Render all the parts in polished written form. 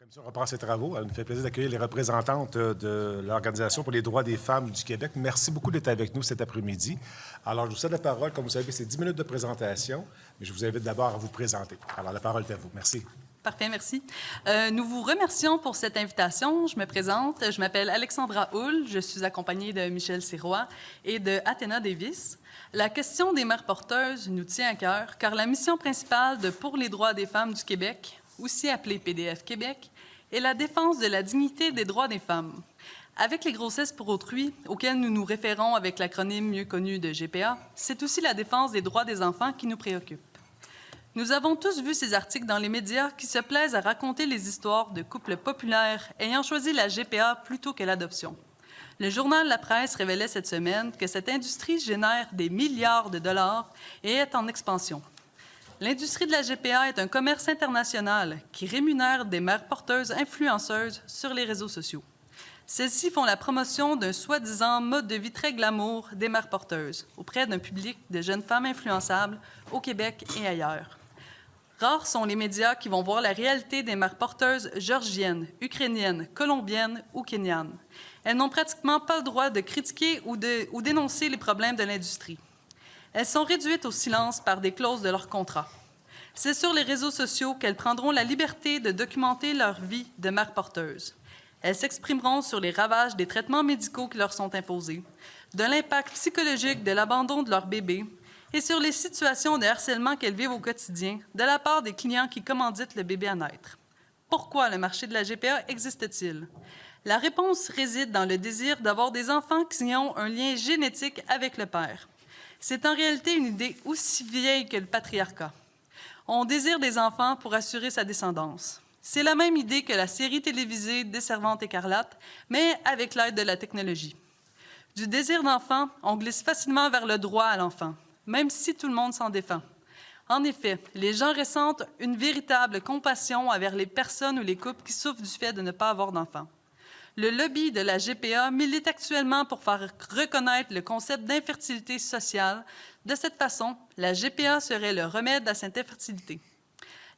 commission reprend ses travaux. Elle nous fait plaisir d'accueillir les représentantes de l'Organisation pour les droits des femmes du Québec. Merci beaucoup d'être avec nous cet après-midi. Alors, je vous cède la parole. Comme vous savez, c'est 10 minutes de présentation, mais je vous invite d'abord à vous présenter. Alors, la parole est à vous. Merci. Parfait, merci. Nous vous remercions pour cette invitation. Je me présente. Je m'appelle Alexandra Hull. Je suis accompagnée de Michel Sirois et de Athéna Davis. La question des mères porteuses nous tient à cœur, car la mission principale de Pour les droits des femmes du Québec, aussi appelée PDF Québec, est la défense de la dignité des droits des femmes. Avec les grossesses pour autrui, auxquelles nous nous référons avec l'acronyme mieux connu de GPA, c'est aussi la défense des droits des enfants qui nous préoccupe. Nous avons tous vu ces articles dans les médias qui se plaisent à raconter les histoires de couples populaires ayant choisi la GPA plutôt que l'adoption. Le journal La Presse révélait cette semaine que cette industrie génère des milliards de dollars et est en expansion. L'industrie de la GPA est un commerce international qui rémunère des mères porteuses influenceuses sur les réseaux sociaux. Celles-ci font la promotion d'un soi-disant mode de vie très glamour des mères porteuses auprès d'un public de jeunes femmes influençables au Québec et ailleurs. Rares sont les médias qui vont voir la réalité des mères porteuses géorgiennes, ukrainiennes, colombiennes ou kenyanes. Elles n'ont pratiquement pas le droit de critiquer ou dénoncer les problèmes de l'industrie. Elles sont réduites au silence par des clauses de leur contrat. C'est sur les réseaux sociaux qu'elles prendront la liberté de documenter leur vie de mères porteuses. Elles s'exprimeront sur les ravages des traitements médicaux qui leur sont imposés, de l'impact psychologique de l'abandon de leur bébé et sur les situations de harcèlement qu'elles vivent au quotidien de la part des clients qui commanditent le bébé à naître. Pourquoi le marché de la GPA existe-t-il? La réponse réside dans le désir d'avoir des enfants qui ont un lien génétique avec le père. C'est en réalité une idée aussi vieille que le patriarcat. On désire des enfants pour assurer sa descendance. C'est la même idée que la série télévisée Desservante écarlate, mais avec l'aide de la technologie. Du désir d'enfant, on glisse facilement vers le droit à l'enfant, même si tout le monde s'en défend. En effet, les gens ressentent une véritable compassion envers les personnes ou les couples qui souffrent du fait de ne pas avoir d'enfants. Le lobby de la GPA milite actuellement pour faire reconnaître le concept d'infertilité sociale. De cette façon, la GPA serait le remède à cette infertilité.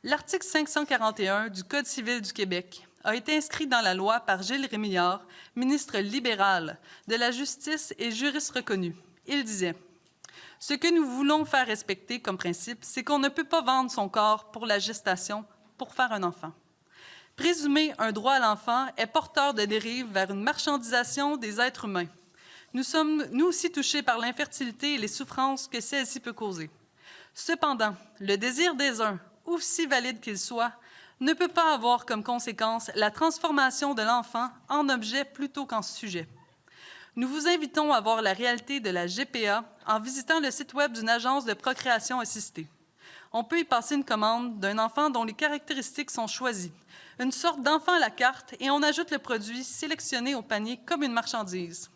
L'article 541 du Code civil du Québec a été inscrit dans la loi par Gilles Rémillard, ministre libéral de la Justice et juriste reconnu. Il disait « Ce que nous voulons faire respecter comme principe, c'est qu'on ne peut pas vendre son corps pour la gestation pour faire un enfant. » Présumer un droit à l'enfant est porteur de dérive vers une marchandisation des êtres humains. Nous sommes, nous aussi, touchés par l'infertilité et les souffrances que celle-ci peut causer. Cependant, le désir des uns, aussi valide qu'il soit, ne peut pas avoir comme conséquence la transformation de l'enfant en objet plutôt qu'en sujet. Nous vous invitons à voir la réalité de la GPA en visitant le site web d'une agence de procréation assistée. On peut y passer une commande d'un enfant dont les caractéristiques sont choisies, une sorte d'enfant à la carte, et on ajoute le produit sélectionné au panier comme une marchandise.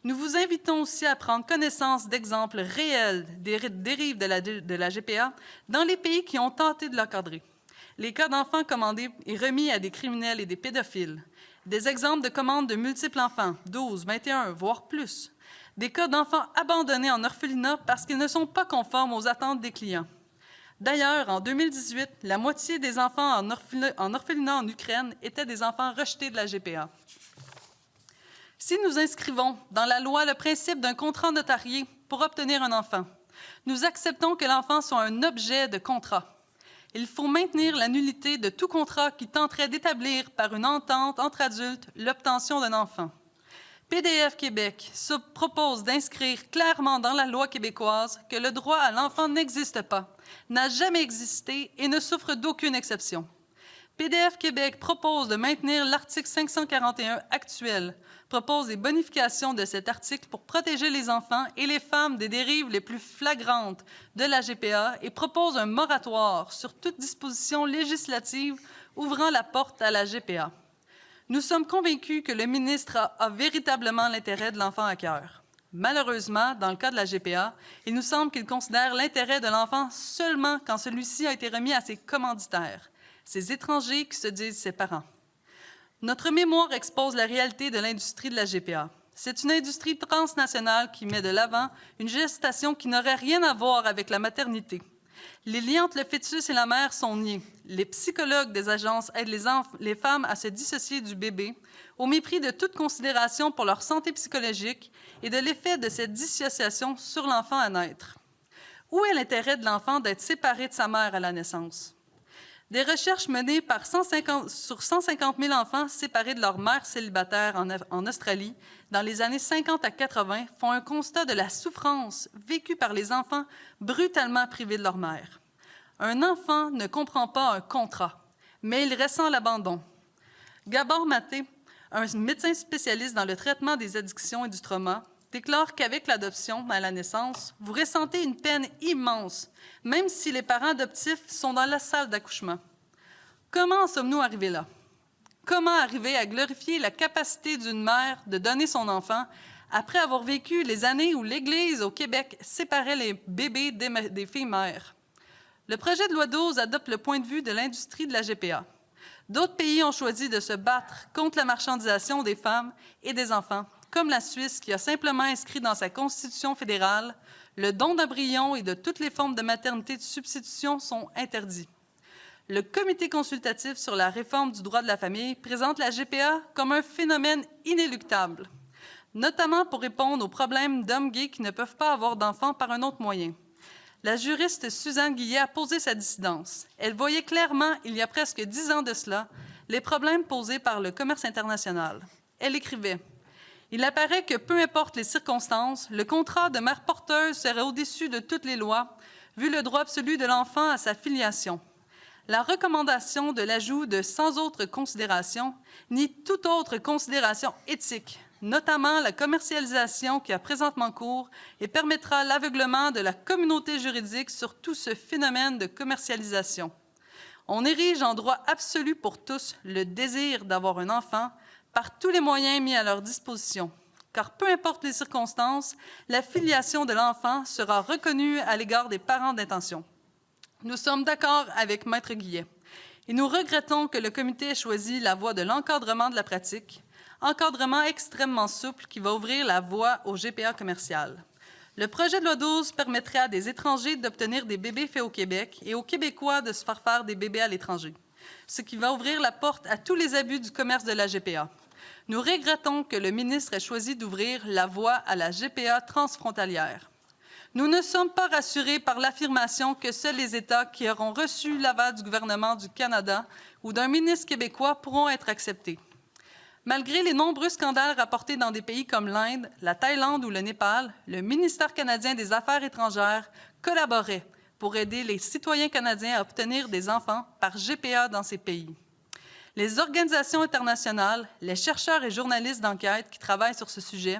Nous vous invitons aussi à prendre connaissance d'exemples réels des dérives de la GPA dans les pays qui ont tenté de l'encadrer. Les cas d'enfants commandés et remis à des criminels et des pédophiles. Des exemples de commandes de multiples enfants, 12, 21, voire plus. Des cas d'enfants abandonnés en orphelinat parce qu'ils ne sont pas conformes aux attentes des clients. D'ailleurs, en 2018, la moitié des enfants en orphelinat en Ukraine étaient des enfants rejetés de la GPA. Si nous inscrivons dans la loi le principe d'un contrat notarié pour obtenir un enfant, nous acceptons que l'enfant soit un objet de contrat. Il faut maintenir la nullité de tout contrat qui tenterait d'établir par une entente entre adultes l'obtention d'un enfant. PDF Québec se propose d'inscrire clairement dans la loi québécoise que le droit à l'enfant n'existe pas, n'a jamais existé et ne souffre d'aucune exception. PDF Québec propose de maintenir l'article 541 actuel, propose des bonifications de cet article pour protéger les enfants et les femmes des dérives les plus flagrantes de la GPA et propose un moratoire sur toute disposition législative ouvrant la porte à la GPA. Nous sommes convaincus que le ministre a véritablement l'intérêt de l'enfant à cœur. Malheureusement, dans le cas de la GPA, il nous semble qu'il considère l'intérêt de l'enfant seulement quand celui-ci a été remis à ses commanditaires, ces étrangers qui se disent ses parents. Notre mémoire expose la réalité de l'industrie de la GPA. C'est une industrie transnationale qui met de l'avant une gestation qui n'aurait rien à voir avec la maternité. Les liens entre le fœtus et la mère sont niés. Les psychologues des agences aident les femmes à se dissocier du bébé, au mépris de toute considération pour leur santé psychologique et de l'effet de cette dissociation sur l'enfant à naître. Où est l'intérêt de l'enfant d'être séparé de sa mère à la naissance? Des recherches menées sur 150 000 enfants séparés de leur mère célibataire en Australie dans les années 50 à 80 font un constat de la souffrance vécue par les enfants brutalement privés de leur mère. Un enfant ne comprend pas un contrat, mais il ressent l'abandon. Gabor Maté, un médecin spécialiste dans le traitement des addictions et du trauma, déclare qu'avec l'adoption à la naissance, vous ressentez une peine immense, même si les parents adoptifs sont dans la salle d'accouchement. Comment en sommes-nous arrivés là? Comment arriver à glorifier la capacité d'une mère de donner son enfant après avoir vécu les années où l'Église au Québec séparait les bébés des filles mères? Le projet de loi 12 adopte le point de vue de l'industrie de la GPA. D'autres pays ont choisi de se battre contre la marchandisation des femmes et des enfants, comme la Suisse, qui a simplement inscrit dans sa Constitution fédérale le don d'embryons et de toutes les formes de maternité de substitution sont interdits. Le Comité consultatif sur la réforme du droit de la famille présente la GPA comme un phénomène inéluctable, notamment pour répondre aux problèmes d'hommes gays qui ne peuvent pas avoir d'enfants par un autre moyen. La juriste Suzanne Guillet a posé sa dissidence. Elle voyait clairement, il y a presque 10 ans de cela, les problèmes posés par le commerce international. Elle écrivait: « Il apparaît que peu importe les circonstances, le contrat de mère porteuse serait au-dessus de toutes les lois, vu le droit absolu de l'enfant à sa filiation. La recommandation de l'ajout de sans autre considération, ni toute autre considération éthique, notamment la commercialisation qui a présentement cours et permettra l'aveuglement de la communauté juridique sur tout ce phénomène de commercialisation. On érige en droit absolu pour tous le désir d'avoir un enfant par tous les moyens mis à leur disposition, car peu importe les circonstances, la filiation de l'enfant sera reconnue à l'égard des parents d'intention. Nous sommes d'accord avec Maître Guillet et nous regrettons que le comité ait choisi la voie de l'encadrement de la pratique, encadrement extrêmement souple qui va ouvrir la voie au GPA commercial. Le projet de loi 12 permettrait à des étrangers d'obtenir des bébés faits au Québec et aux Québécois de se faire des bébés à l'étranger, ce qui va ouvrir la porte à tous les abus du commerce de la GPA. Nous regrettons que le ministre ait choisi d'ouvrir la voie à la GPA transfrontalière. Nous ne sommes pas rassurés par l'affirmation que seuls les États qui auront reçu l'aval du gouvernement du Canada ou d'un ministre québécois pourront être acceptés. Malgré les nombreux scandales rapportés dans des pays comme l'Inde, la Thaïlande ou le Népal, le ministère canadien des Affaires étrangères collaborait pour aider les citoyens canadiens à obtenir des enfants par GPA dans ces pays. Les organisations internationales, les chercheurs et journalistes d'enquête qui travaillent sur ce sujet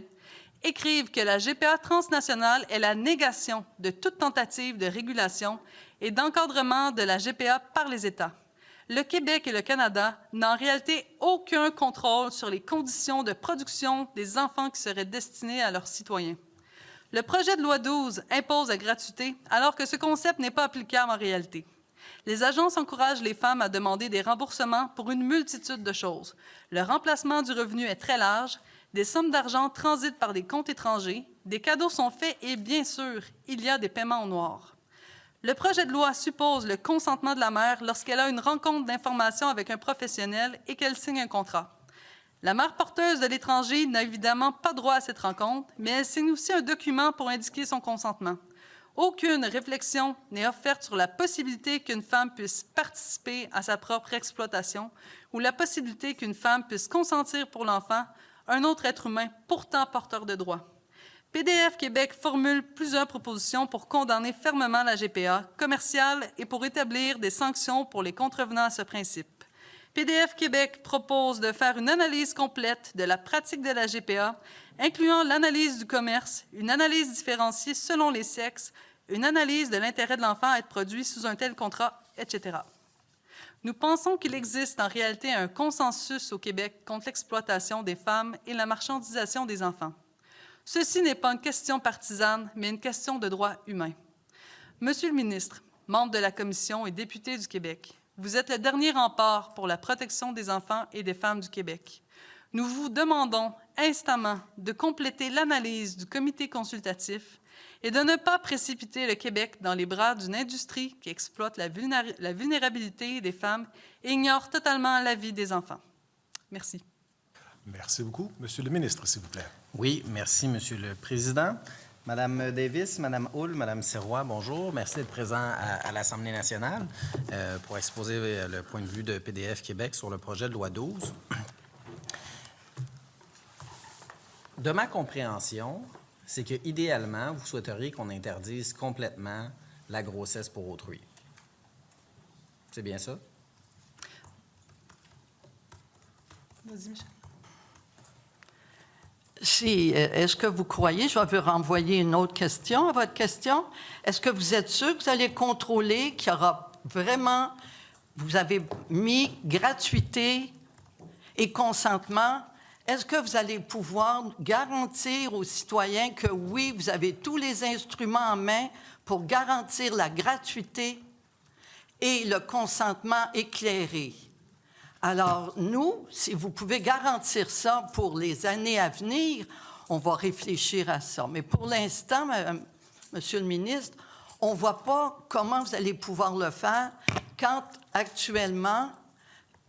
écrivent que la GPA transnationale est la négation de toute tentative de régulation et d'encadrement de la GPA par les États. Le Québec et le Canada n'ont en réalité aucun contrôle sur les conditions de production des enfants qui seraient destinés à leurs citoyens. Le projet de loi 12 impose la gratuité alors que ce concept n'est pas applicable en réalité. Les agences encouragent les femmes à demander des remboursements pour une multitude de choses. Le remplacement du revenu est très large, des sommes d'argent transitent par des comptes étrangers, des cadeaux sont faits et, bien sûr, il y a des paiements au noir. Le projet de loi suppose le consentement de la mère lorsqu'elle a une rencontre d'information avec un professionnel et qu'elle signe un contrat. La mère porteuse de l'étranger n'a évidemment pas droit à cette rencontre, mais elle signe aussi un document pour indiquer son consentement. Aucune réflexion n'est offerte sur la possibilité qu'une femme puisse participer à sa propre exploitation ou la possibilité qu'une femme puisse consentir pour l'enfant, un autre être humain pourtant porteur de droits. PDF Québec formule plusieurs propositions pour condamner fermement la GPA commerciale et pour établir des sanctions pour les contrevenants à ce principe. PDF Québec propose de faire une analyse complète de la pratique de la GPA, incluant l'analyse du commerce, une analyse différenciée selon les sexes, une analyse de l'intérêt de l'enfant à être produit sous un tel contrat, etc. Nous pensons qu'il existe en réalité un consensus au Québec contre l'exploitation des femmes et la marchandisation des enfants. Ceci n'est pas une question partisane, mais une question de droits humains. Monsieur le ministre, membre de la Commission et député du Québec, vous êtes le dernier rempart pour la protection des enfants et des femmes du Québec. Nous vous demandons instamment de compléter l'analyse du comité consultatif et de ne pas précipiter le Québec dans les bras d'une industrie qui exploite la vulnérabilité des femmes et ignore totalement la vie des enfants. Merci. Merci beaucoup. Monsieur le ministre, s'il vous plaît. Oui, merci, Monsieur le Président. Madame Davis, Madame Hull, Madame Sirois, bonjour. Merci d'être présent à l'Assemblée nationale pour exposer le point de vue de PDF Québec sur le projet de loi 12. De ma compréhension, c'est que idéalement, vous souhaiteriez qu'on interdise complètement la grossesse pour autrui. C'est bien ça? Vas-y, Michel. Est-ce que vous croyez, je vais vous renvoyer une autre question à votre question, est-ce que vous êtes sûr que vous allez contrôler qu'il y aura vraiment, vous avez mis gratuité et consentement, est-ce que vous allez pouvoir garantir aux citoyens que oui, vous avez tous les instruments en main pour garantir la gratuité et le consentement éclairé? Alors, nous, si vous pouvez garantir ça pour les années à venir, on va réfléchir à ça. Mais pour l'instant, Monsieur le ministre, on ne voit pas comment vous allez pouvoir le faire quand, actuellement,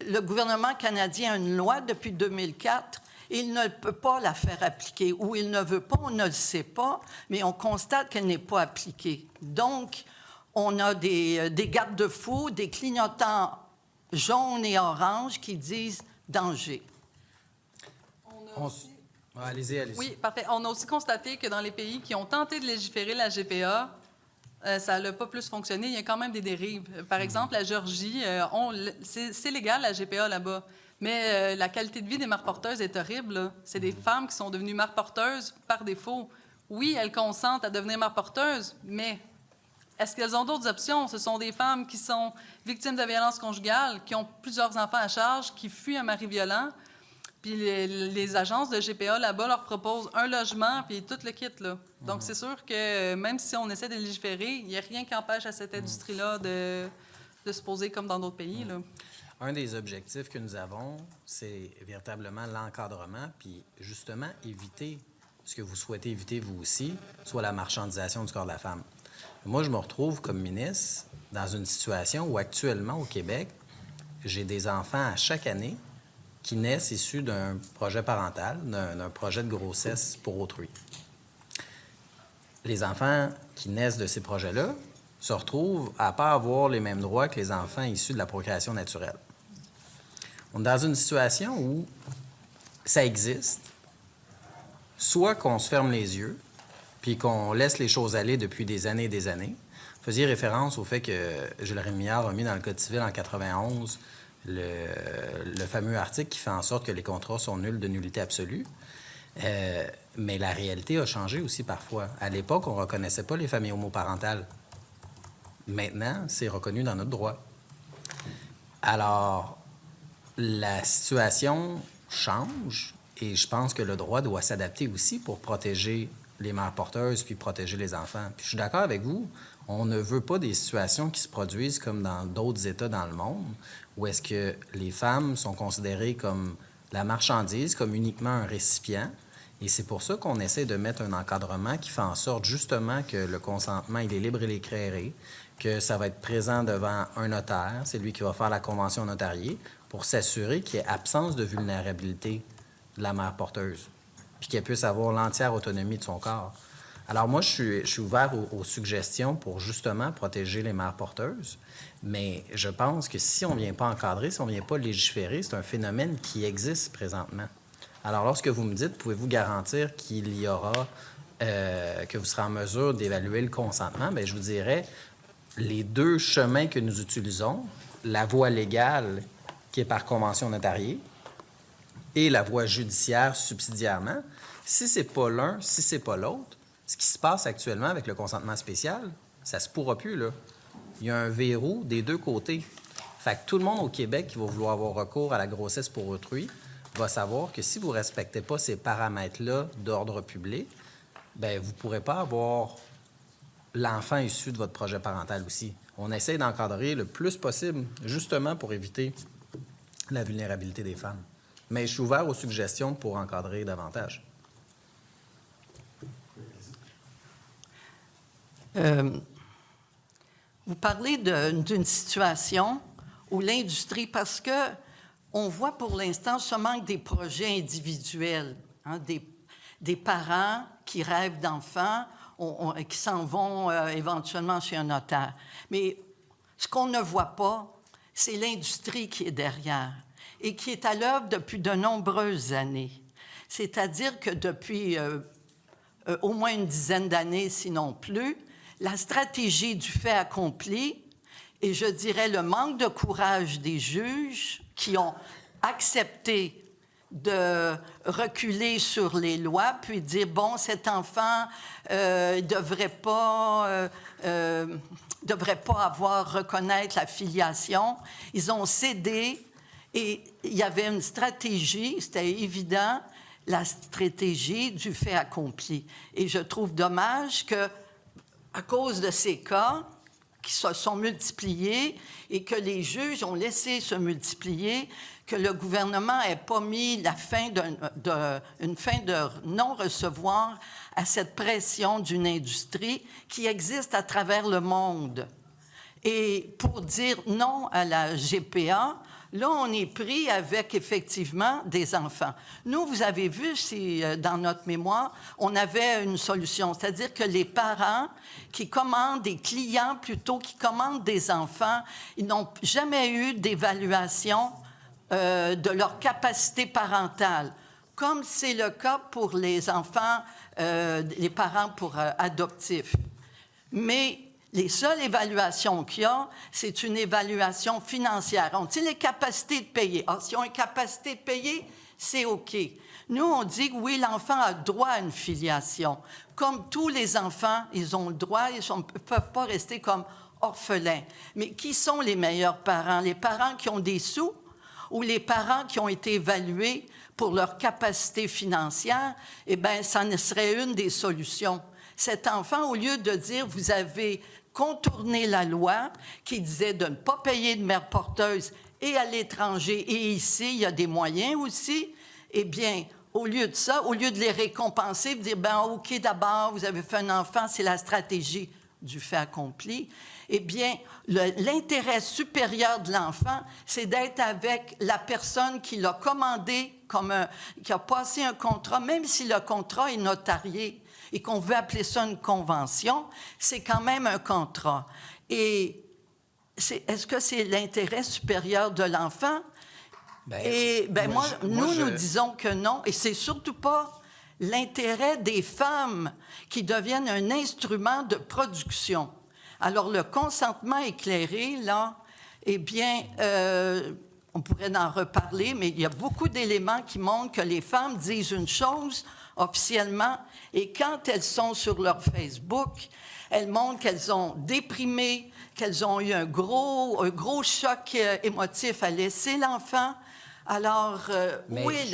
le gouvernement canadien a une loi depuis 2004 et il ne peut pas la faire appliquer. Ou il ne veut pas, on ne le sait pas, mais on constate qu'elle n'est pas appliquée. Donc, on a des garde-fous, des clignotants jaune et orange qui disent danger. Allez-y, allez-y. Oui, parfait. On a aussi constaté que dans les pays qui ont tenté de légiférer la GPA, ça n'a pas plus fonctionné. Il y a quand même des dérives. Par exemple, la Géorgie, c'est légal la GPA là-bas, mais la qualité de vie des mères porteuses est horrible. C'est des femmes qui sont devenues mères porteuses par défaut. Oui, elles consentent à devenir mères porteuses, mais est-ce qu'elles ont d'autres options? Ce sont des femmes qui sont victimes de violences conjugales, qui ont plusieurs enfants à charge, qui fuient un mari violent. Puis les agences de GPA là-bas leur proposent un logement, puis tout le kit, là. Donc, c'est sûr que même si on essaie de légiférer, il n'y a rien qui empêche à cette industrie-là de se poser comme dans d'autres pays, là. Un des objectifs que nous avons, c'est véritablement l'encadrement, puis justement éviter ce que vous souhaitez éviter vous aussi, soit la marchandisation du corps de la femme. Moi, je me retrouve comme ministre dans une situation où actuellement au Québec, j'ai des enfants à chaque année qui naissent issus d'un projet parental, d'un projet de grossesse pour autrui. Les enfants qui naissent de ces projets-là se retrouvent à ne pas avoir les mêmes droits que les enfants issus de la procréation naturelle. On est dans une situation où ça existe, soit qu'on se ferme les yeux, puis qu'on laisse les choses aller depuis des années et des années. Vous faisiez référence au fait que Gilles Rémillard a mis dans le Code civil en 91 le fameux article qui fait en sorte que les contrats sont nuls de nullité absolue. Mais la réalité a changé aussi parfois. À l'époque, on ne reconnaissait pas les familles homoparentales. Maintenant, c'est reconnu dans notre droit. Alors, la situation change et je pense que le droit doit s'adapter aussi pour protéger les mères porteuses puis protéger les enfants. Puis je suis d'accord avec vous, on ne veut pas des situations qui se produisent comme dans d'autres États dans le monde, où est-ce que les femmes sont considérées comme la marchandise, comme uniquement un récipient. Et c'est pour ça qu'on essaie de mettre un encadrement qui fait en sorte justement que le consentement, il est libre et éclairé, que ça va être présent devant un notaire, c'est lui qui va faire la convention notariée, pour s'assurer qu'il y ait absence de vulnérabilité de la mère porteuse, puis qu'elle puisse avoir l'entière autonomie de son corps. Alors moi, je suis ouvert aux suggestions pour justement protéger les mères porteuses, mais je pense que si on ne vient pas encadrer, si on ne vient pas légiférer, c'est un phénomène qui existe présentement. Alors lorsque vous me dites, pouvez-vous garantir qu'il y aura, que vous serez en mesure d'évaluer le consentement, bien, je vous dirais, les deux chemins que nous utilisons, la voie légale qui est par convention notariée, et la voie judiciaire subsidiairement, si c'est pas l'un, si c'est pas l'autre, ce qui se passe actuellement avec le consentement spécial, ça se pourra plus, là. Il y a un verrou des deux côtés. Fait que tout le monde au Québec qui va vouloir avoir recours à la grossesse pour autrui va savoir que si vous ne respectez pas ces paramètres-là d'ordre public, bien, vous ne pourrez pas avoir l'enfant issu de votre projet parental aussi. On essaie d'encadrer le plus possible, justement pour éviter la vulnérabilité des femmes. Mais je suis ouvert aux suggestions pour encadrer davantage. Vous parlez d'une situation où l'industrie, parce que on voit pour l'instant seulement des projets individuels, hein, des parents qui rêvent d'enfants, qui s'en vont éventuellement chez un notaire. Mais ce qu'on ne voit pas, c'est l'industrie qui est derrière et qui est à l'œuvre depuis de nombreuses années. C'est-à-dire que depuis au moins une dizaine d'années, sinon plus, la stratégie du fait accompli et je dirais le manque de courage des juges qui ont accepté de reculer sur les lois, puis dire, bon, cet enfant ne devrait pas reconnaître la filiation. Ils ont cédé et il y avait une stratégie, c'était évident, la stratégie du fait accompli. Et je trouve dommage que, à cause de ces cas qui se sont multipliés et que les juges ont laissé se multiplier, que le gouvernement n'ait pas mis une fin de non-recevoir à cette pression d'une industrie qui existe à travers le monde. Et pour dire non à la GPA, là, on est pris avec, effectivement, des enfants. Nous, vous avez vu, dans notre mémoire, on avait une solution, c'est-à-dire que les parents qui commandent, des clients plutôt, qui commandent des enfants, ils n'ont jamais eu d'évaluation de leur capacité parentale, comme c'est le cas pour les enfants, les parents adoptifs. Mais les seules évaluations qu'il y a, c'est une évaluation financière. Ont-ils les capacités de payer? Alors, s'ils ont une capacité de payer, c'est OK. Nous, on dit que oui, l'enfant a droit à une filiation. Comme tous les enfants, ils ont le droit, ils ne peuvent pas rester comme orphelins. Mais qui sont les meilleurs parents? Les parents qui ont des sous ou les parents qui ont été évalués pour leur capacité financière? Eh bien, ça ne serait une des solutions. Cet enfant, au lieu de dire, vous avez contourné la loi qui disait de ne pas payer de mère porteuse et à l'étranger et ici, il y a des moyens aussi, eh bien, au lieu de ça, au lieu de les récompenser, de dire, ben OK, d'abord, vous avez fait un enfant, c'est la stratégie du fait accompli, eh bien, l'intérêt supérieur de l'enfant, c'est d'être avec la personne qui l'a commandé, qui a passé un contrat, même si le contrat est notarié et qu'on veut appeler ça une convention, c'est quand même un contrat. Et est-ce que c'est l'intérêt supérieur de l'enfant? Nous disons que non, et c'est surtout pas l'intérêt des femmes qui deviennent un instrument de production. Alors, le consentement éclairé, là, eh bien, on pourrait en reparler, mais il y a beaucoup d'éléments qui montrent que les femmes disent une chose officiellement, et quand elles sont sur leur Facebook, elles montrent qu'elles ont déprimé, qu'elles ont eu un gros choc émotif à laisser l'enfant. Alors, où est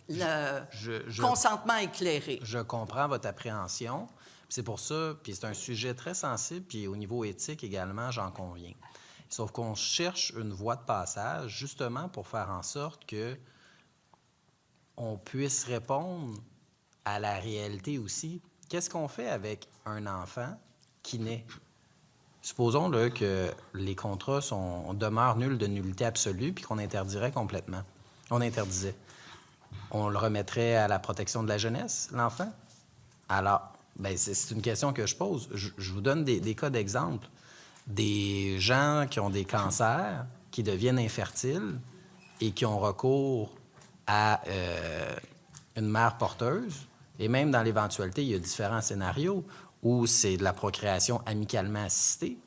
le consentement éclairé? Je comprends votre appréhension. C'est pour ça, puis c'est un sujet très sensible, puis au niveau éthique également, j'en conviens. Sauf qu'on cherche une voie de passage justement pour faire en sorte que on puisse répondre à la réalité aussi. Qu'est-ce qu'on fait avec un enfant qui naît? Supposons là, que les contrats demeurent nuls de nullité absolue puis qu'on interdirait complètement. On interdisait. On le remettrait à la protection de la jeunesse, l'enfant? Alors, bien, c'est une question que je pose. Je vous donne des cas d'exemple. Des gens qui ont des cancers, qui deviennent infertiles et qui ont recours à une mère porteuse. Et même dans l'éventualité, il y a différents scénarios où c'est de la procréation amicalement assistée.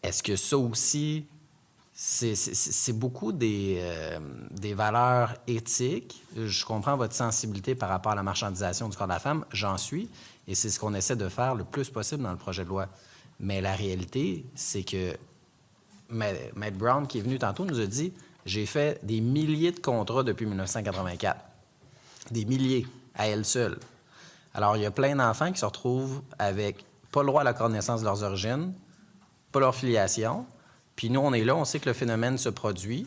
Est-ce que ça aussi, c'est beaucoup des valeurs éthiques? Je comprends votre sensibilité par rapport à la marchandisation du corps de la femme, j'en suis, et c'est ce qu'on essaie de faire le plus possible dans le projet de loi. Mais la réalité, c'est que Matt Brown, qui est venu tantôt, nous a dit « J'ai fait des milliers de contrats depuis 1984. » Des milliers, à elle seule. Alors, il y a plein d'enfants qui se retrouvent avec pas le droit à la connaissance de leurs origines, pas leur filiation. Puis nous, on est là, on sait que le phénomène se produit.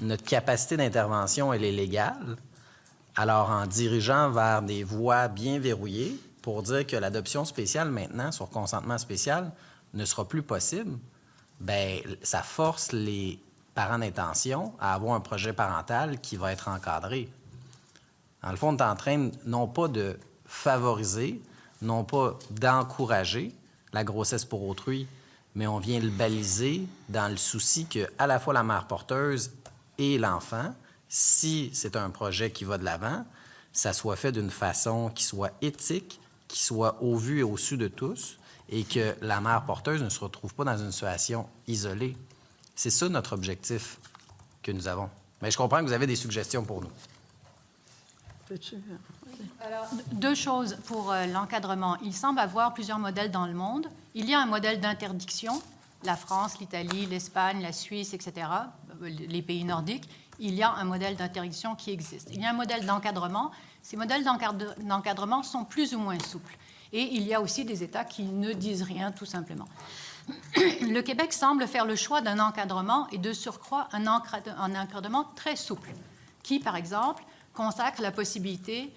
Notre capacité d'intervention, elle est légale. Alors, en dirigeant vers des voies bien verrouillées pour dire que l'adoption spéciale maintenant, sur consentement spécial, ne sera plus possible, bien, ça force les parents d'intention à avoir un projet parental qui va être encadré. Dans le fond, on est en train, non pas de favoriser, non pas d'encourager la grossesse pour autrui, mais on vient le baliser dans le souci que à la fois la mère porteuse et l'enfant, si c'est un projet qui va de l'avant, ça soit fait d'une façon qui soit éthique, qui soit au vu et au su de tous, et que la mère porteuse ne se retrouve pas dans une situation isolée. C'est ça notre objectif que nous avons. Mais je comprends que vous avez des suggestions pour nous. Alors, deux choses pour l'encadrement. Il semble avoir plusieurs modèles dans le monde. Il y a un modèle d'interdiction, la France, l'Italie, l'Espagne, la Suisse, etc., les pays nordiques. Il y a un modèle d'interdiction qui existe. Il y a un modèle d'encadrement. Ces modèles d'encadrement sont plus ou moins souples. Et il y a aussi des États qui ne disent rien, tout simplement. Le Québec semble faire le choix d'un encadrement et de surcroît un encadrement très souple, qui, par exemple, consacre la possibilité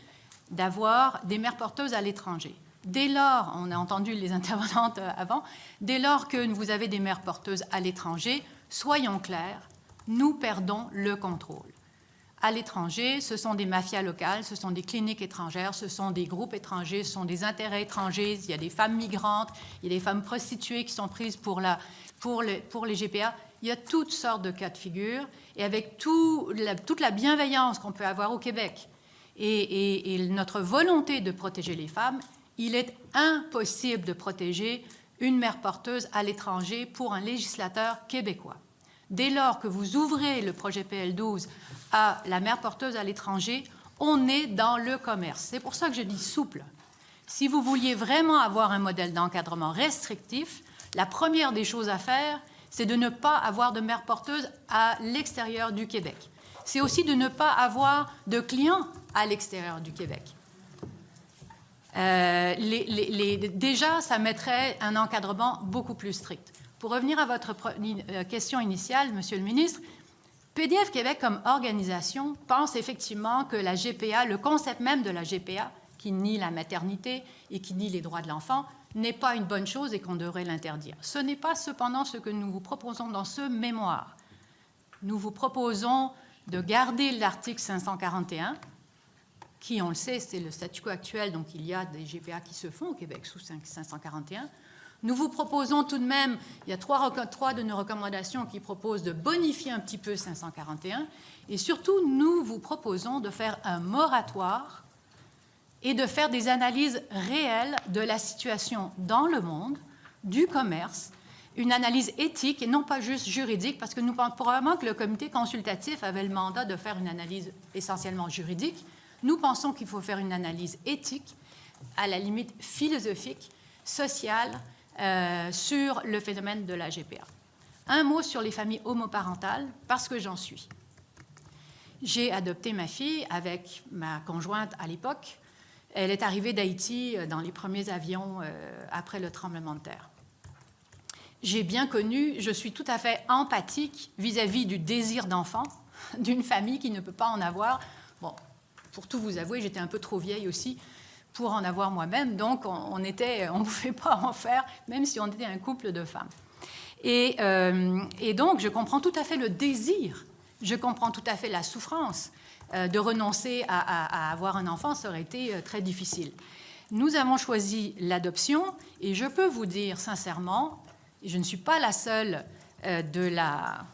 d'avoir des mères porteuses à l'étranger. Dès lors, on a entendu les intervenantes avant, dès lors que vous avez des mères porteuses à l'étranger, soyons clairs, nous perdons le contrôle. À l'étranger, ce sont des mafias locales, ce sont des cliniques étrangères, ce sont des groupes étrangers, ce sont des intérêts étrangers, il y a des femmes migrantes, il y a des femmes prostituées qui sont prises pour les GPA. Il y a toutes sortes de cas de figure, et avec toute la bienveillance qu'on peut avoir au Québec et notre volonté de protéger les femmes, il est impossible de protéger une mère porteuse à l'étranger pour un législateur québécois. Dès lors que vous ouvrez le projet PL12 à la mère porteuse à l'étranger, on est dans le commerce. C'est pour ça que je dis souple. Si vous vouliez vraiment avoir un modèle d'encadrement restrictif, la première des choses à faire, c'est de ne pas avoir de mère porteuse à l'extérieur du Québec. C'est aussi de ne pas avoir de clients à l'extérieur du Québec. Déjà, ça mettrait un encadrement beaucoup plus strict. Pour revenir à votre question initiale, Monsieur le ministre, PDF Québec comme organisation pense effectivement que la GPA, le concept même de la GPA, qui nie la maternité et qui nie les droits de l'enfant, n'est pas une bonne chose et qu'on devrait l'interdire. Ce n'est pas cependant ce que nous vous proposons dans ce mémoire. Nous vous proposons de garder l'article 541, qui, on le sait, c'est le statu quo actuel, donc il y a des GPA qui se font au Québec sous 541. Nous vous proposons tout de même, il y a trois de nos recommandations qui proposent de bonifier un petit peu 541, et surtout, nous vous proposons de faire un moratoire et de faire des analyses réelles de la situation dans le monde, du commerce, une analyse éthique et non pas juste juridique, parce que nous pensons probablement que le comité consultatif avait le mandat de faire une analyse essentiellement juridique. Nous pensons qu'il faut faire une analyse éthique, à la limite philosophique, sociale, sur le phénomène de la GPA. Un mot sur les familles homoparentales, parce que j'en suis. J'ai adopté ma fille avec ma conjointe à l'époque. Elle est arrivée d'Haïti dans les premiers avions après le tremblement de terre. J'ai bien connu, je suis tout à fait empathique vis-à-vis du désir d'enfant d'une famille qui ne peut pas en avoir. Bon, pour tout vous avouer, j'étais un peu trop vieille aussi pour en avoir moi-même, donc on ne pouvait pas en faire, même si on était un couple de femmes. Et donc, je comprends tout à fait le désir, je comprends tout à fait la souffrance. De renoncer à avoir un enfant, ça aurait été très difficile. Nous avons choisi l'adoption, et je peux vous dire sincèrement, je ne suis pas la seule de la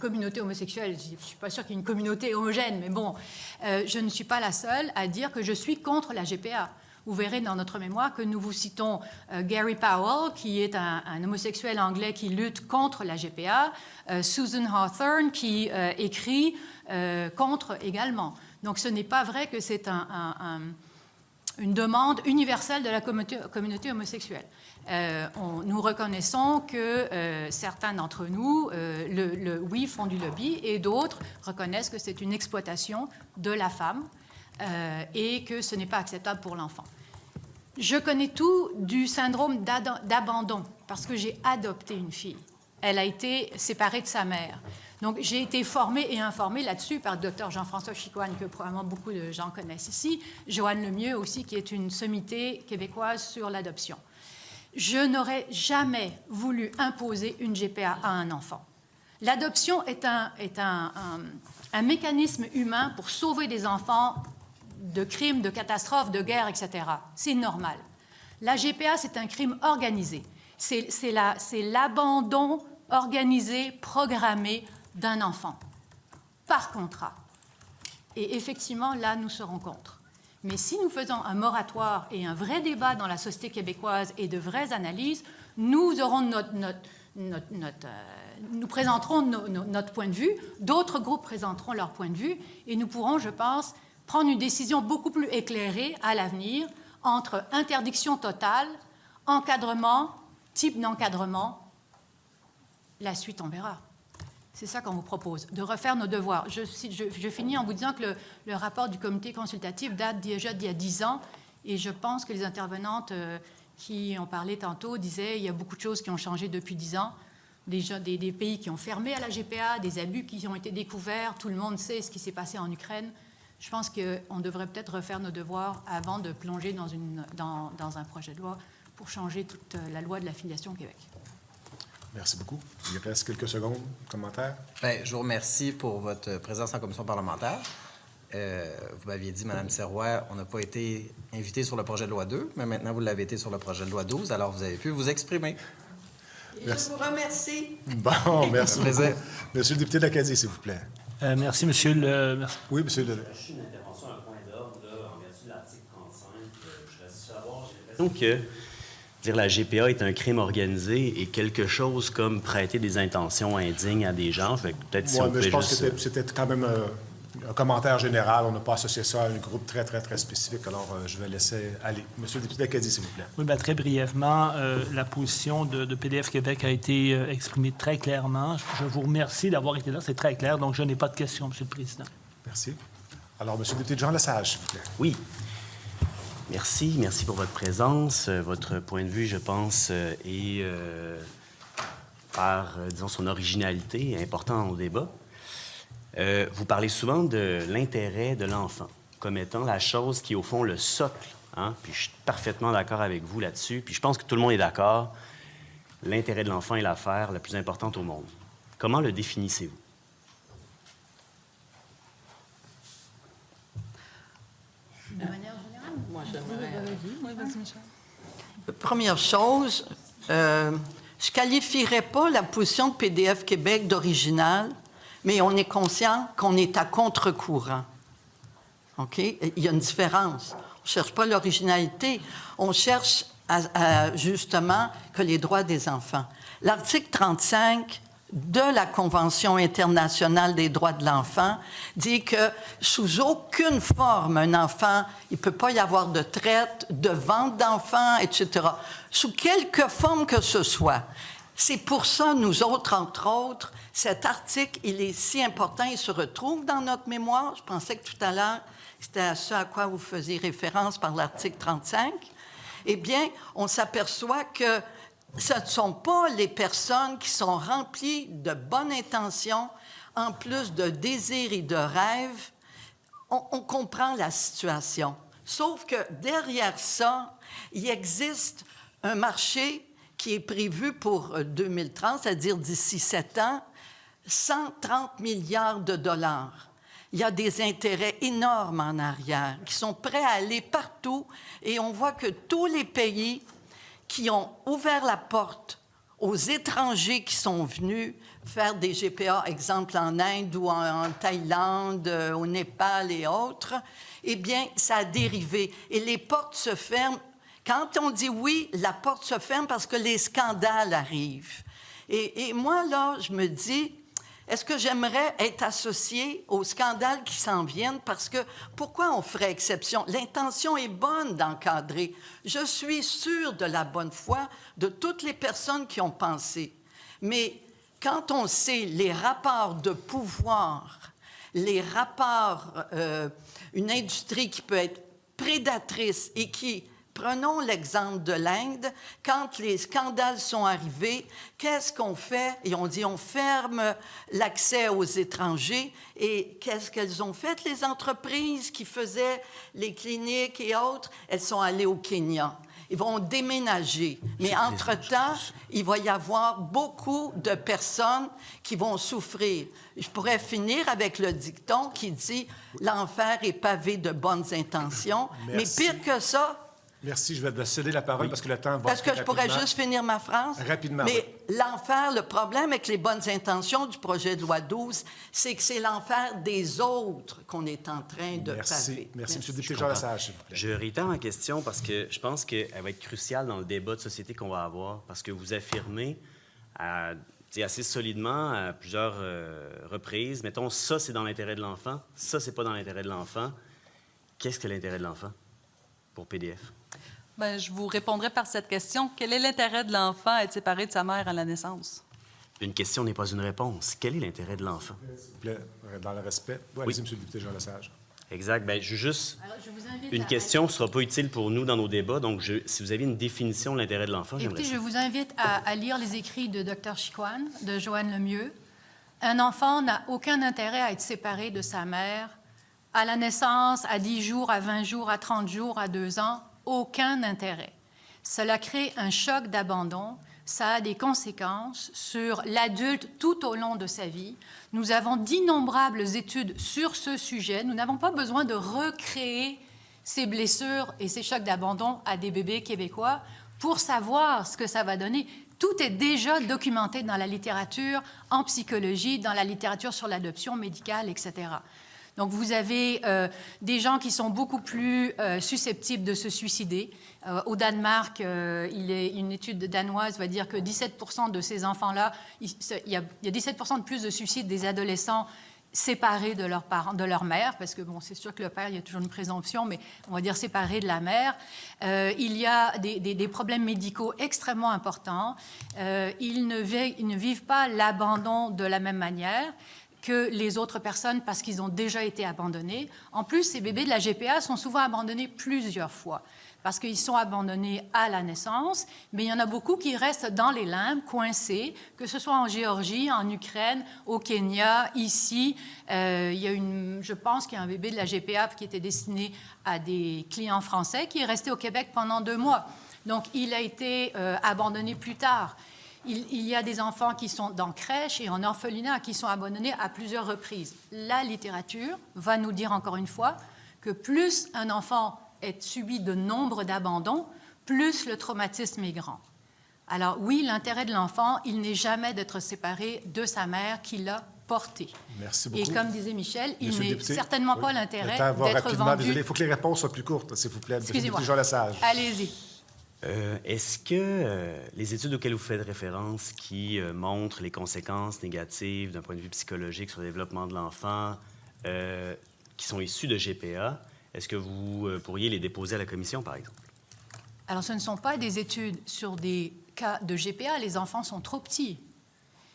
communauté homosexuelle, je ne suis pas sûre qu'il y ait une communauté homogène, mais bon, je ne suis pas la seule à dire que je suis contre la GPA. Vous verrez dans notre mémoire que nous vous citons Gary Powell, qui est un homosexuel anglais qui lutte contre la GPA, Susan Hawthorne, qui écrit contre également. Donc ce n'est pas vrai que c'est une demande universelle de la communauté homosexuelle. Nous reconnaissons que certains d'entre nous, oui, font du lobby, et d'autres reconnaissent que c'est une exploitation de la femme et que ce n'est pas acceptable pour l'enfant. Je connais tout du syndrome d'abandon parce que j'ai adopté une fille. Elle a été séparée de sa mère. Donc, j'ai été formée et informée là-dessus par le Dr Jean-François Chicoine, que probablement beaucoup de gens connaissent ici, Joanne Lemieux aussi, qui est une sommité québécoise sur l'adoption. Je n'aurais jamais voulu imposer une GPA à un enfant. L'adoption est un mécanisme humain pour sauver des enfants de crimes, de catastrophes, de guerres, etc. C'est normal. La GPA, c'est un crime organisé. C'est l'abandon organisé, programmé d'un enfant, par contrat. Et effectivement, là, nous serons contre. Mais si nous faisons un moratoire et un vrai débat dans la société québécoise et de vraies analyses, nous aurons nous présenterons notre point de vue, d'autres groupes présenteront leur point de vue, et nous pourrons, je pense, prendre une décision beaucoup plus éclairée à l'avenir entre interdiction totale, encadrement, type d'encadrement. La suite, on verra. C'est ça qu'on vous propose, de refaire nos devoirs. Je finis en vous disant que le rapport du comité consultatif date déjà d'il y a 10 ans, et je pense que les intervenantes qui ont parlé tantôt disaient qu'il y a beaucoup de choses qui ont changé depuis 10 ans. Déjà des pays qui ont fermé à la GPA, des abus qui ont été découverts. Tout le monde sait ce qui s'est passé en Ukraine. Je pense qu'on devrait peut-être refaire nos devoirs avant de plonger dans un projet de loi pour changer toute la loi de la filiation au Québec. Merci beaucoup. Il reste quelques secondes. Commentaires? Bien, je vous remercie pour votre présence en commission parlementaire. Vous m'aviez dit, Mme Serrois, on n'a pas été invité sur le projet de loi 2, mais maintenant vous l'avez été sur le projet de loi 12, alors vous avez pu vous exprimer. Merci. Je vous remercie. Bon, merci beaucoup. Monsieur le député d'Acadie, s'il vous plaît. Merci, monsieur le... Merci. Oui, monsieur le... Je une intervention, un point d'ordre, en vertu de l'article 35. Je reste savoir, j'ai l'impression que dire la GPA est un crime organisé et quelque chose comme prêter des intentions indignes à des gens. Peut-être si on pouvait je pense juste... que c'était quand même un commentaire général. On n'a pas associé ça à un groupe très, très, très spécifique. Alors, je vais laisser aller. Monsieur le député d'Acadie, s'il vous plaît. Oui, bien, très brièvement, la position de PDF Québec a été exprimée très clairement. Je vous remercie d'avoir été là. C'est très clair. Donc, je n'ai pas de questions, Monsieur le Président. Merci. Alors, Monsieur le député Jean Lesage, s'il vous plaît. Oui. Merci pour votre présence. Votre point de vue, je pense, est, par, disons, son originalité, important au débat. Vous parlez souvent de l'intérêt de l'enfant comme étant la chose qui est, au fond, le socle. Hein? Puis je suis parfaitement d'accord avec vous là-dessus. Puis je pense que tout le monde est d'accord. L'intérêt de l'enfant est l'affaire la plus importante au monde. Comment le définissez-vous? De manière générale? Moi, j'aimerais... Oui, vas-y, Michel. Première chose, je ne qualifierais pas la position de PDF Québec d'originale, mais on est conscient qu'on est à contre-courant. OK? Il y a une différence. On ne cherche pas l'originalité, on cherche justement que les droits des enfants. L'article 35 de la Convention internationale des droits de l'enfant dit que sous aucune forme, un enfant, il ne peut pas y avoir de traite, de vente d'enfants, etc. Sous quelque forme que ce soit. C'est pour ça, nous autres, entre autres, cet article, il est si important, il se retrouve dans notre mémoire. Je pensais que tout à l'heure, c'était à ce à quoi vous faisiez référence par l'article 35. Eh bien, on s'aperçoit que ce ne sont pas les personnes qui sont remplies de bonnes intentions, en plus de désirs et de rêves. On comprend la situation. Sauf que derrière ça, il existe un marché qui est prévu pour 2030, c'est-à-dire d'ici 7 ans, 130 milliards de dollars. Il y a des intérêts énormes en arrière qui sont prêts à aller partout et on voit que tous les pays qui ont ouvert la porte aux étrangers qui sont venus faire des GPA, exemple en Inde ou en Thaïlande, au Népal et autres, eh bien, ça a dérivé. Et les portes se ferment. Quand on dit oui, la porte se ferme parce que les scandales arrivent. Et moi, là, je me dis, est-ce que j'aimerais être associée aux scandales qui s'en viennent? Parce que pourquoi on ferait exception? L'intention est bonne d'encadrer. Je suis sûre de la bonne foi de toutes les personnes qui ont pensé. Mais quand on sait les rapports de pouvoir, les rapports, une industrie qui peut être prédatrice et qui Prenons l'exemple de l'Inde. Quand les scandales sont arrivés, qu'est-ce qu'on fait? Et on dit on ferme l'accès aux étrangers. Et qu'est-ce qu'elles ont fait, les entreprises qui faisaient les cliniques et autres? Elles sont allées au Kenya. Ils vont déménager. Mais entre-temps, il va y avoir beaucoup de personnes qui vont souffrir. Je pourrais finir avec le dicton qui dit « L'enfer est pavé de bonnes intentions ». Mais pire que ça... Merci, je vais te céder la parole parce que le temps va... Parce que je pourrais juste finir ma phrase. Rapidement. Mais l'enfer, le problème avec les bonnes intentions du projet de loi 12, c'est que c'est l'enfer des autres qu'on est en train de paver. Merci, M. le député Jean Lesage, s'il vous plaît. Je réitère ma question parce que je pense qu'elle va être cruciale dans le débat de société qu'on va avoir parce que vous affirmez assez solidement à plusieurs reprises, mettons, ça, c'est dans l'intérêt de l'enfant, ça, c'est pas dans l'intérêt de l'enfant. Qu'est-ce que l'intérêt de l'enfant pour PDF? Bien, je vous répondrai par cette question. Quel est l'intérêt de l'enfant à être séparé de sa mère à la naissance? Une question n'est pas une réponse. Quel est l'intérêt de l'enfant? S'il vous plaît, dans le respect. Oui, allez-y, M. le député Jean Lesage. Exact. Bien, je juste... Alors, je vous invite Une question ne sera pas utile pour nous dans nos débats. Donc, si vous avez une définition de l'intérêt de l'enfant, j'aimerais Écoutez, ça. je vous invite à lire les écrits de Dr. Chicoine, de Joanne Lemieux. Un enfant n'a aucun intérêt à être séparé de sa mère à la naissance, à 10 jours, à 20 jours, à 30 jours, à 2 ans. Aucun intérêt. Cela crée un choc d'abandon. Ça a des conséquences sur l'adulte tout au long de sa vie. Nous avons d'innombrables études sur ce sujet. Nous n'avons pas besoin de recréer ces blessures et ces chocs d'abandon à des bébés québécois pour savoir ce que ça va donner. Tout est déjà documenté dans la littérature, en psychologie, dans la littérature sur l'adoption médicale, etc. Donc, vous avez des gens qui sont beaucoup plus susceptibles de se suicider. Au Danemark, une étude danoise va dire que 17% de ces enfants-là, il y a 17% de plus de suicides des adolescents séparés de leurs parents, de leur mère, parce que, bon, c'est sûr que le père, il y a toujours une présomption, mais on va dire séparés de la mère. Il y a des problèmes médicaux extrêmement importants. Ils ne vivent pas l'abandon de la même manière que les autres personnes parce qu'ils ont déjà été abandonnés. En plus, ces bébés de la GPA sont souvent abandonnés plusieurs fois parce qu'ils sont abandonnés à la naissance, mais il y en a beaucoup qui restent dans les limbes, coincés, que ce soit en Géorgie, en Ukraine, au Kenya, ici. Je pense qu'il y a un bébé de la GPA qui était destiné à des clients français qui est resté au Québec pendant 2 mois. Donc, il a été abandonné plus tard. Il y a des enfants qui sont dans crèche et en orphelinat qui sont abandonnés à plusieurs reprises. La littérature va nous dire encore une fois que plus un enfant est subi de nombre d'abandons, plus le traumatisme est grand. Alors oui, l'intérêt de l'enfant, il n'est jamais d'être séparé de sa mère qui l'a porté. Merci beaucoup. Et comme disait Michel, il Monsieur le n'est député, certainement pas l'intérêt le temps va d'être rapidement. vendu... Désolé, il faut que les réponses soient plus courtes, s'il vous plaît. Monsieur le Excusez-moi. député Jean Lesage. Allez-y. Est-ce que les études auxquelles vous faites référence qui montrent les conséquences négatives d'un point de vue psychologique sur le développement de l'enfant, qui sont issues de GPA, est-ce que vous pourriez les déposer à la commission, par exemple? Alors, ce ne sont pas des études sur des cas de GPA. Les enfants sont trop petits.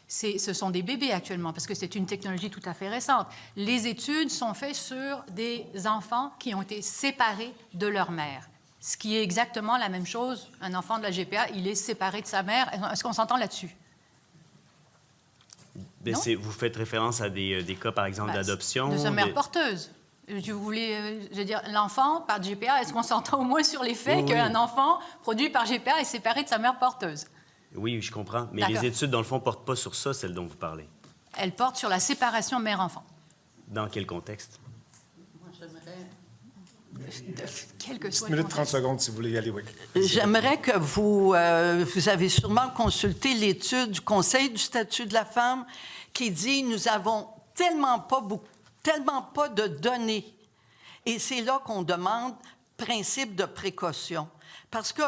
Ce sont des bébés actuellement, parce que c'est une technologie tout à fait récente. Les études sont faites sur des enfants qui ont été séparés de leur mère. Ce qui est exactement la même chose. Un enfant de la GPA, il est séparé de sa mère. Est-ce qu'on s'entend là-dessus? Vous faites référence à des cas, par exemple, d'adoption? De sa mère porteuse. Je veux dire, l'enfant par GPA, est-ce qu'on s'entend au moins sur les faits qu'un enfant produit par GPA est séparé de sa mère porteuse? Oui, je comprends. Mais les études, dans le fond, ne portent pas sur ça, celles dont vous parlez. Elles portent sur la séparation mère-enfant. Dans quel contexte? Quel 10 minutes 30 secondes, si vous voulez y aller, oui. J'aimerais que vous avez sûrement consulté l'étude du Conseil du statut de la femme qui dit « Nous avons tellement pas de données. » Et c'est là qu'on demande principe de précaution. Parce que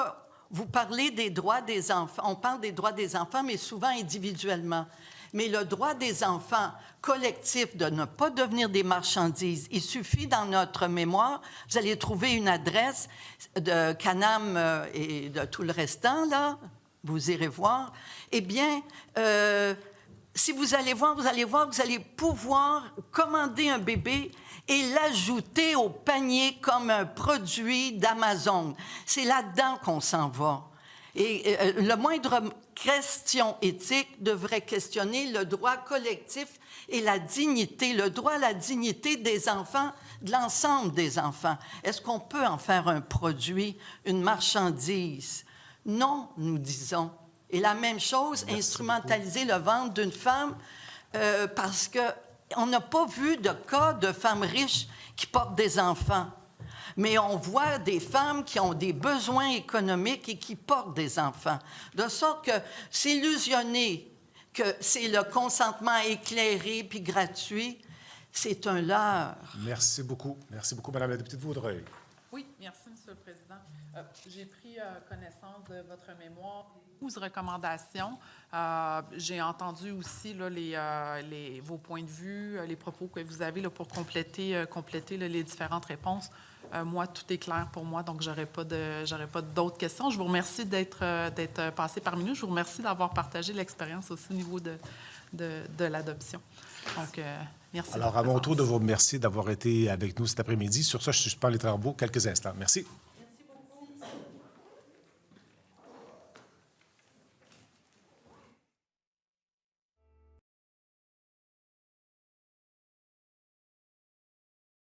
vous parlez des droits des enfants, on parle des droits des enfants, mais souvent individuellement. Mais le droit des enfants collectif de ne pas devenir des marchandises, il suffit dans notre mémoire, vous allez trouver une adresse de Canam et de tout le restant, là, vous irez voir. Eh bien, si vous allez voir, vous allez pouvoir commander un bébé et l'ajouter au panier comme un produit d'Amazon. C'est là-dedans qu'on s'en va. Et le moindre question éthique devrait questionner le droit collectif et la dignité, le droit à la dignité des enfants, de l'ensemble des enfants. Est-ce qu'on peut en faire un produit, une marchandise? Non, nous disons. Et la même chose, instrumentaliser le ventre d'une femme parce qu'on n'a pas vu de cas de femmes riches qui portent des enfants. Mais on voit des femmes qui ont des besoins économiques et qui portent des enfants. De sorte que s'illusionner que c'est le consentement éclairé puis gratuit, c'est un leurre. Merci beaucoup. Merci beaucoup, Mme la députée de Vaudreuil. Oui, merci, M. le Président. J'ai pris connaissance de votre mémoire, 12 recommandations. J'ai entendu aussi là, vos points de vue, les propos que vous avez là, pour compléter là, les différentes réponses. Moi, tout est clair pour moi, donc j'aurais pas d'autres questions. Je vous remercie d'être passé parmi nous. Je vous remercie d'avoir partagé l'expérience aussi au niveau de l'adoption. Donc, merci. Alors, à mon tour de vous remercier d'avoir été avec nous cet après-midi. Sur ça, je suspends les travaux quelques instants. Merci.